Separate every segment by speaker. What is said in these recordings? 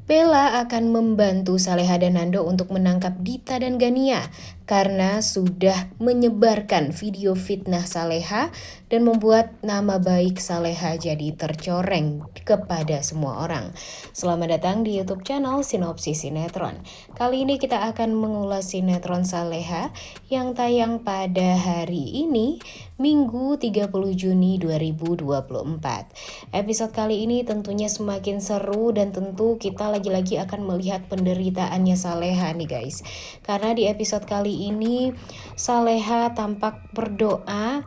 Speaker 1: Bella akan membantu Saleha dan Nando untuk menangkap Dita dan Gania karena sudah menyebarkan video fitnah Saleha dan membuat nama baik Saleha jadi tercoreng kepada semua orang. Selamat datang di YouTube channel Sinopsis Sinetron. Kali ini kita akan mengulas sinetron Saleha yang tayang pada hari ini, Minggu 30 Juni 2024. Episode kali ini tentunya semakin seru dan tentu kita lagi-lagi akan melihat penderitaannya Saleha nih guys. Karena di episode kali ini Saleha tampak berdoa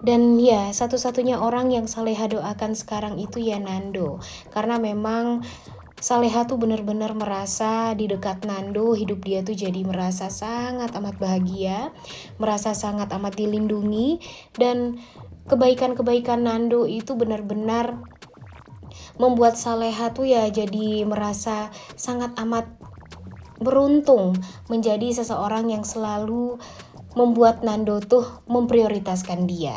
Speaker 1: dan ya satu-satunya orang yang Saleha doakan sekarang itu ya Nando. Karena memang Saleha tuh benar-benar merasa di dekat Nando, hidup dia tuh jadi merasa sangat amat bahagia, merasa sangat amat dilindungi, dan kebaikan-kebaikan Nando itu benar-benar membuat Saleha tuh ya jadi merasa sangat amat beruntung menjadi seseorang yang selalu membuat Nando tuh memprioritaskan dia.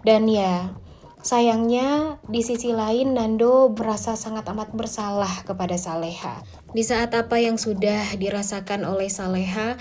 Speaker 1: Dan ya sayangnya di sisi lain Nando merasa sangat amat bersalah kepada Saleha. Di saat apa yang sudah dirasakan oleh Saleha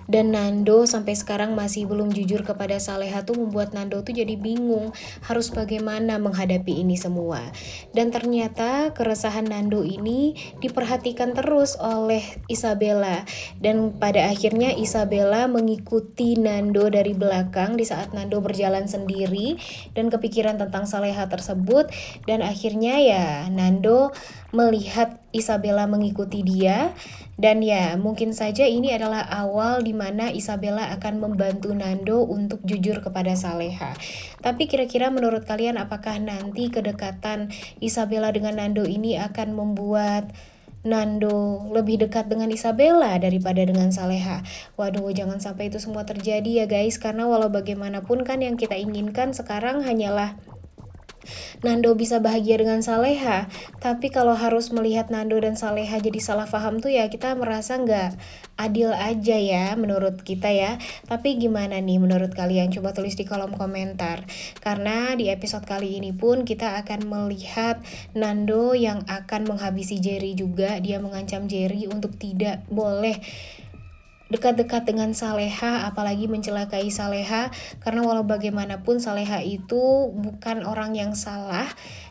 Speaker 1: dan Nando sampai sekarang masih belum jujur kepada Saleha tuh membuat Nando tuh jadi bingung harus bagaimana menghadapi ini semua. Dan ternyata keresahan Nando ini diperhatikan terus oleh Isabella. Dan pada akhirnya Isabella mengikuti Nando dari belakang di saat Nando berjalan sendiri dan kepikiran tentang Saleha tersebut. Dan akhirnya ya Nando melihat Isabella mengikuti dia. Dan ya mungkin saja ini adalah awal di mana Isabella akan membantu Nando untuk jujur kepada Saleha. Tapi kira-kira menurut kalian apakah nanti kedekatan Isabella dengan Nando ini akan membuat Nando lebih dekat dengan Isabella daripada dengan Saleha? Waduh, jangan sampai itu semua terjadi ya guys, karena walau bagaimanapun kan yang kita inginkan sekarang hanyalah Nando bisa bahagia dengan Saleha. Tapi kalau harus melihat Nando dan Saleha jadi salah paham tuh ya kita merasa nggak adil aja ya menurut kita ya. Tapi gimana nih menurut kalian? Coba tulis di kolom komentar. Karena di episode kali ini pun kita akan melihat Nando yang akan menghabisi Jerry juga. Dia mengancam Jerry untuk tidak boleh dekat-dekat dengan Saleha, apalagi mencelakai Saleha, karena walau bagaimanapun Saleha itu bukan orang yang salah.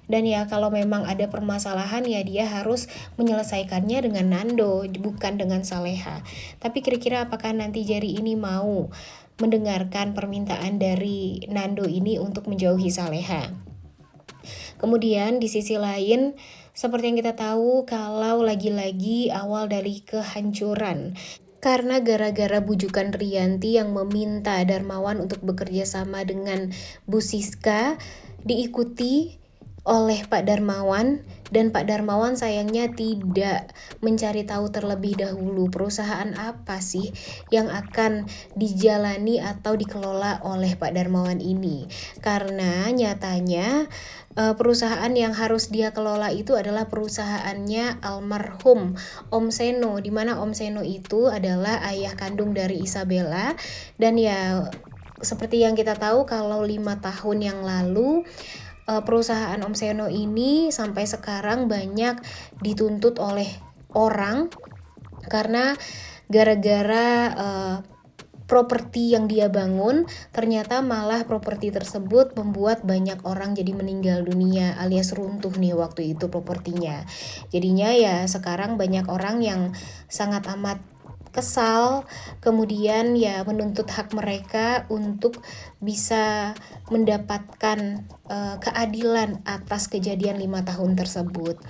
Speaker 1: Dan ya kalau memang ada permasalahan ya dia harus menyelesaikannya dengan Nando, bukan dengan Saleha. Tapi kira-kira apakah nanti Jerry ini mau mendengarkan permintaan dari Nando ini untuk menjauhi Saleha? Kemudian di sisi lain, seperti yang kita tahu kalau lagi-lagi awal dari kehancuran. Karena gara-gara bujukan Rianti yang meminta Darmawan untuk bekerja sama dengan Bu Siska, diikuti oleh Pak Darmawan, dan Pak Darmawan sayangnya tidak mencari tahu terlebih dahulu perusahaan apa sih yang akan dijalani atau dikelola oleh Pak Darmawan ini. Karena nyatanya perusahaan yang harus dia kelola itu adalah perusahaannya almarhum Om Seno, di mana Om Seno itu adalah ayah kandung dari Isabella. Dan ya seperti yang kita tahu kalau 5 tahun yang lalu perusahaan Om Seno ini sampai sekarang banyak dituntut oleh orang karena gara-gara properti yang dia bangun, ternyata malah properti tersebut membuat banyak orang jadi meninggal dunia alias runtuh nih waktu itu propertinya. Jadinya ya sekarang banyak orang yang sangat amat kesal, kemudian ya menuntut hak mereka untuk bisa mendapatkan keadilan atas kejadian 5 tahun tersebut.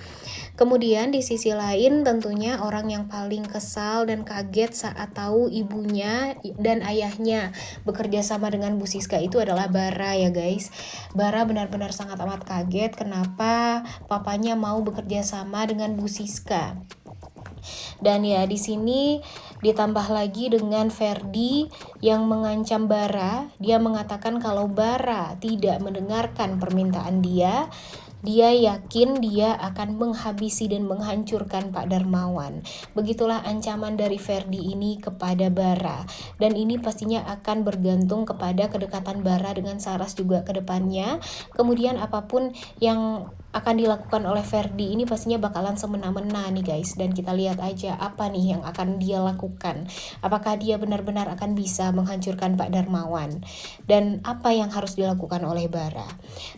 Speaker 1: Kemudian di sisi lain tentunya orang yang paling kesal dan kaget saat tahu ibunya dan ayahnya bekerja sama dengan Bu Siska itu adalah Bara ya guys. Bara benar-benar sangat amat kaget kenapa papanya mau bekerja sama dengan Bu Siska. Dan ya di sini ditambah lagi dengan Ferdi yang mengancam Bara. Dia mengatakan kalau Bara tidak mendengarkan permintaan dia yakin dia akan menghabisi dan menghancurkan Pak Darmawan. Begitulah ancaman dari Ferdi ini kepada Bara. Dan ini pastinya akan bergantung kepada kedekatan Bara dengan Saras juga ke depannya. Kemudian apapun yang akan dilakukan oleh Ferdi ini pastinya bakalan semena-mena nih guys. Dan kita lihat aja apa nih yang akan dia lakukan. Apakah dia benar-benar akan bisa menghancurkan Pak Darmawan, dan apa yang harus dilakukan oleh Bara.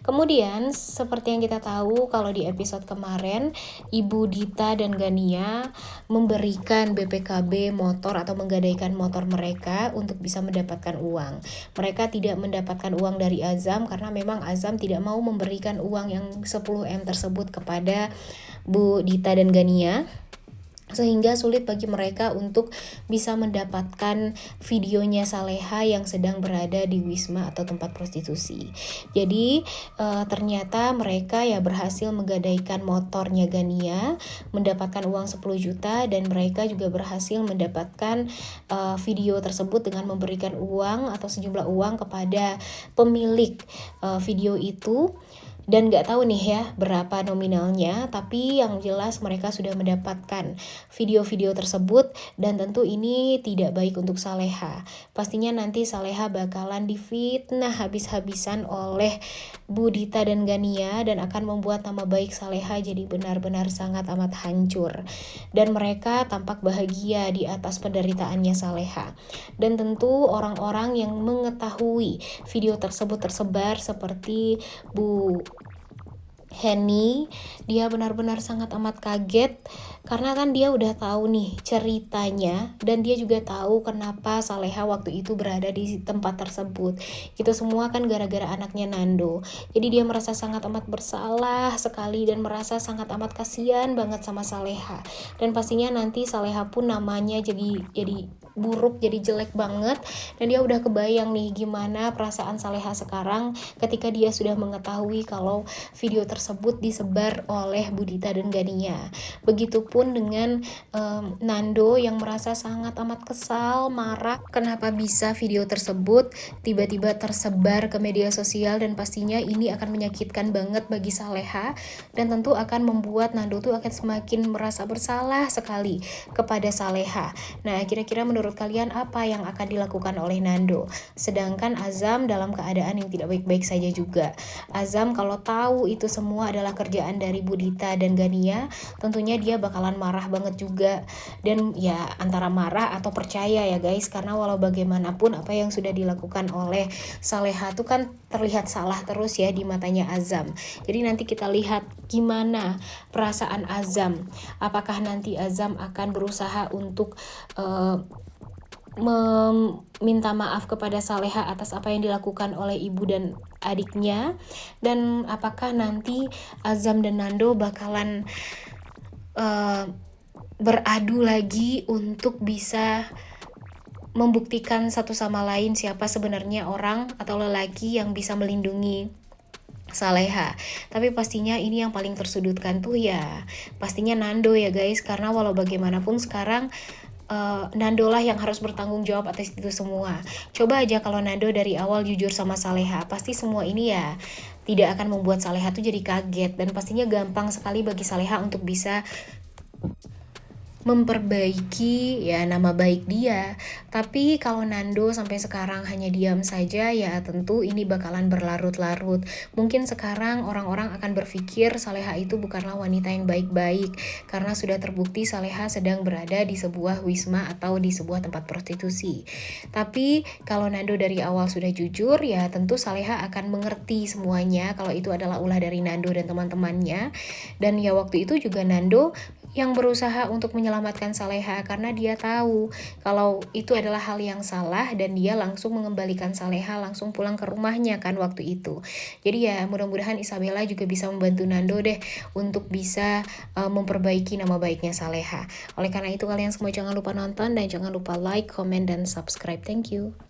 Speaker 1: Kemudian seperti yang kita tahu kalau di episode kemarin, Ibu Dita dan Gania memberikan BPKB motor atau menggadaikan motor mereka untuk bisa mendapatkan uang. Mereka tidak mendapatkan uang dari Azam karena memang Azam tidak mau memberikan uang yang 10M tersebut kepada Bu Dita dan Gania, sehingga sulit bagi mereka untuk bisa mendapatkan videonya Saleha yang sedang berada di Wisma atau tempat prostitusi. Jadi ternyata mereka ya berhasil menggadaikan motornya Gania, mendapatkan uang 10 juta, dan mereka juga berhasil mendapatkan video tersebut dengan memberikan uang atau sejumlah uang kepada pemilik video itu. Dan nggak tahu nih ya berapa nominalnya, tapi yang jelas mereka sudah mendapatkan video-video tersebut, dan tentu ini tidak baik untuk Saleha. Pastinya nanti Saleha bakalan difitnah habis-habisan oleh Bu Dita dan Gania, dan akan membuat nama baik Saleha jadi benar-benar sangat amat hancur. Dan mereka tampak bahagia di atas penderitaannya Saleha. Dan tentu orang-orang yang mengetahui video tersebut tersebar seperti Bu Henny, dia benar-benar sangat amat kaget karena kan dia udah tahu nih ceritanya, dan dia juga tahu kenapa Saleha waktu itu berada di tempat tersebut. Itu semua kan gara-gara anaknya Nando. Jadi dia merasa sangat amat bersalah sekali dan merasa sangat amat kasihan banget sama Saleha. Dan pastinya nanti Saleha pun namanya jadi buruk, jadi jelek banget. Dan dia udah kebayang nih gimana perasaan Saleha sekarang ketika dia sudah mengetahui kalau video tersebut disebar oleh Bu Dita dan Gania. Begitupun dengan Nando yang merasa sangat amat kesal, marah kenapa bisa video tersebut tiba-tiba tersebar ke media sosial, dan pastinya ini akan menyakitkan banget bagi Saleha, dan tentu akan membuat Nando tuh akan semakin merasa bersalah sekali kepada Saleha. Nah, kira-kira menurut kalian apa yang akan dilakukan oleh Nando? Sedangkan Azam dalam keadaan yang tidak baik-baik saja juga. Azam kalau tahu itu semua adalah kerjaan dari Bu Dita dan Gania, tentunya dia bakalan marah banget juga. Dan ya antara marah atau percaya ya guys, karena walau bagaimanapun apa yang sudah dilakukan oleh Saleha itu kan terlihat salah terus ya di matanya Azam. Jadi nanti kita lihat gimana perasaan Azam. Apakah nanti Azam akan berusaha untuk meminta maaf kepada Saleha atas apa yang dilakukan oleh ibu dan adiknya, dan apakah nanti Azam dan Nando bakalan beradu lagi untuk bisa membuktikan satu sama lain siapa sebenarnya orang atau lelaki yang bisa melindungi Saleha. Tapi pastinya ini yang paling tersudutkan tuh ya pastinya Nando ya guys, karena walau bagaimanapun sekarang Nando lah yang harus bertanggung jawab atas itu semua. Coba aja kalau Nando dari awal jujur sama Saleha, pasti semua ini ya tidak akan membuat Saleha tuh jadi kaget, dan pastinya gampang sekali bagi Saleha untuk bisa memperbaiki ya nama baik dia. Tapi kalau Nando sampai sekarang hanya diam saja, ya tentu ini bakalan berlarut-larut. Mungkin sekarang orang-orang akan berpikir Saleha itu bukanlah wanita yang baik-baik, karena sudah terbukti Saleha sedang berada di sebuah wisma atau di sebuah tempat prostitusi. Tapi kalau Nando dari awal sudah jujur, ya tentu Saleha akan mengerti semuanya kalau itu adalah ulah dari Nando dan teman-temannya. Dan ya waktu itu juga Nando yang berusaha untuk menyelamatkan Saleha karena dia tahu kalau itu adalah hal yang salah, dan dia langsung mengembalikan Saleha langsung pulang ke rumahnya kan waktu itu. Jadi ya mudah-mudahan Isabella juga bisa membantu Nando deh untuk bisa memperbaiki nama baiknya Saleha. Oleh karena itu kalian semua jangan lupa nonton dan jangan lupa like, comment, dan subscribe. Thank you.